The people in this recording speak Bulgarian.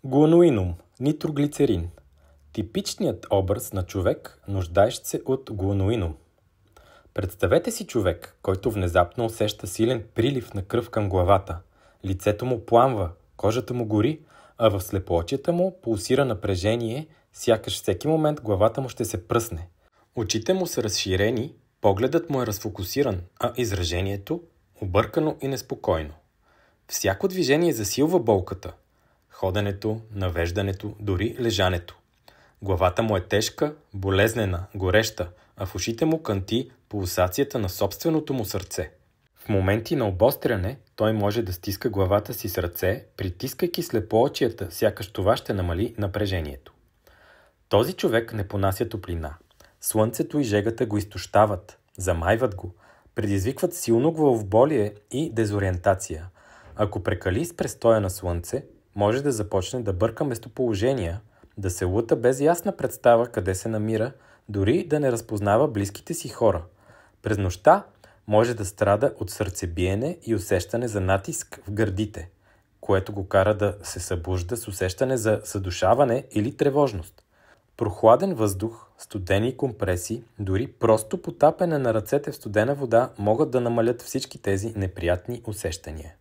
Гуаноинум – нитроглицерин. Типичният образ на човек, нуждаещ се от гуаноинум. Представете си човек, който внезапно усеща силен прилив на кръв към главата. Лицето му пламва, кожата му гори, а в слепоочията му пулсира напрежение, сякаш всеки момент главата му ще се пръсне. Очите му са разширени, погледът му е разфокусиран, а изражението – объркано и неспокойно. Всяко движение засилва болката. Ходенето, навеждането, дори лежането. Главата му е тежка, болезнена, гореща, а в ушите му кънти пулсацията на собственото му сърце. В моменти на обостряне той може да стиска главата си с ръце, притискайки слепоочията, сякаш това ще намали напрежението. Този човек не понася топлина. Слънцето и жегата го изтощават, замайват го, предизвикват силно главоболие и дезориентация. Ако прекали с престоя на слънце, може да започне да бърка местоположения, да се лута без ясна представа къде се намира, дори да не разпознава близките си хора. През нощта може да страда от сърцебиене и усещане за натиск в гърдите, което го кара да се събужда с усещане за задушаване или тревожност. Прохладен въздух, студени компреси, дори просто потапяне на ръцете в студена вода могат да намалят всички тези неприятни усещания.